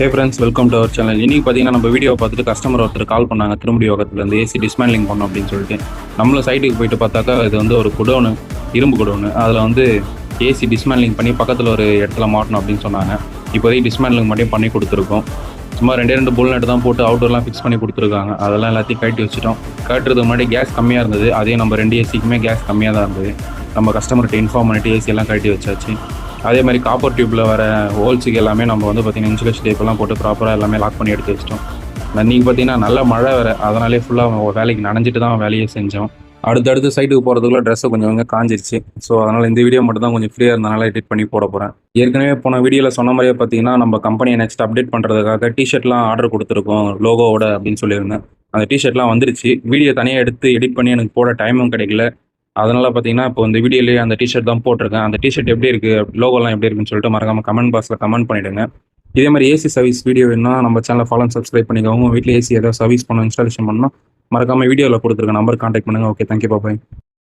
Hey friends, welcome to our channel. இன்னைக்கு பார்த்தீங்கன்னா நம்ம வீடியோ பார்த்துட்டு கஸ்டமர் ஒருத்தர் கால் பண்ணாங்க. திருமுடியோகத்துலேருந்து ஏசி டிஸ்மேண்ட்லிங் பண்ணணும் அப்படின்னு சொல்லிட்டு நம்மளும் சைட்டுக்கு போயிட்டு பார்த்தாக்கா இது வந்து ஒரு குடோனு, இரும்பு குடோனு. அதில் வந்து ஏசி டிஸ்மேண்ட்லிங் பண்ணி பக்கத்தில் ஒரு இடத்துல மாட்டணும் அப்படின்னு சொன்னாங்க. இப்போதைக்கு டிஸ்மேண்ட்லிங் மட்டும் பண்ணி கொடுத்துருக்கோம். சும்மா ரெண்டு புல் நட்டு தான் போட்டு அவுட்டோர்லாம் ஃபிக்ஸ் பண்ணி கொடுத்துருக்காங்க. அதெல்லாம் எல்லாத்தையும் கட்டி வச்சுட்டோம். கட்டுறதுக்கு முன்னாடி கேஸ் கம்மியாக இருந்தது. அதே நம்ம 2 ஏசிக்குமே கேஸ் கம்மியாக தான் இருந்தது. நம்ம கஸ்டமர்கிட்ட இன்ஃபார்ம் பண்ணிட்டு ஏசி எல்லாம் கட்டி வச்சாச்சு. அதே மாதிரி காப்பர் டியூப்பில் வர ஹோல்ஸுக்கு எல்லாமே நம்ம வந்து பார்த்திங்கன்னா இன்சுலேஷன் டேப்பெல்லாம் போட்டு ப்ராப்பராக எல்லாமே லாக் பண்ணி எடுத்து வச்சிட்டோம். இன்றைக்கி பார்த்திங்கன்னா நல்ல மழை வேறு, அதனாலே ஃபுல்லாக வேலைக்கு நனைஞ்சிட்டு தான் வேலையை செஞ்சோம். அடுத்தடுத்து சைட்டுக்கு போகிறதுக்குள்ள ட்ரெஸ்ஸை கொஞ்சம் காஞ்சிருச்சு. ஸோ அதனால் இந்த வீடியோ மட்டும் தான் கொஞ்சம் ஃப்ரீயாக இருந்தனால எடிட் பண்ணி போட போகிறேன். ஏற்கனவே போன வீடியோவில் சொன்ன மாதிரியே பார்த்தீங்கன்னா நம்ம கம்பெனியை நெக்ஸ்ட் அப்டேட் பண்ணுறதுக்காக டிஷர்ட்லாம் ஆர்டர் கொடுத்துருக்கோம் லோகோவோட அப்படின்னு சொல்லியிருந்தேன். அந்த டிஷர்ட்லாம் வந்துருச்சு. வீடியோ தனியாக எடுத்து எடிட் பண்ணி எனக்கு போட டைமும் கிடைக்கல. அதனால பார்த்தீங்கன்னா இப்போ இந்த வீடியோலேயே அந்த டிஷர்ட் தான் போட்டிருக்கேன். அந்த டிஷர்ட் எப்படி இருக்குது, லோகோலாம் எப்படி இருக்குன்னு சொல்லிட்டு மறக்காம கமெண்ட் பாக்ஸில் கமெண்ட் பண்ணிவிடுங்க. இதே மாதிரி ஏசி சர்வீஸ் வீடியோ வேணும்னா நம்ம சேனலை ஃபாலோ அண்ட் சப்ஸ்கிரைப் பண்ணிக்கோங்க. உங்கள் வீட்டில் ஏசி ஏதாவது சர்வீஸ் பண்ணணும், இன்ஸ்டாலேஷன் பண்ணணும், மறக்காம வீடியோவில் கொடுத்துருக்க நம்பர் கான்டாக்ட் பண்ணுங்கள். ஓகே, தேங்க்யூ, பாய்.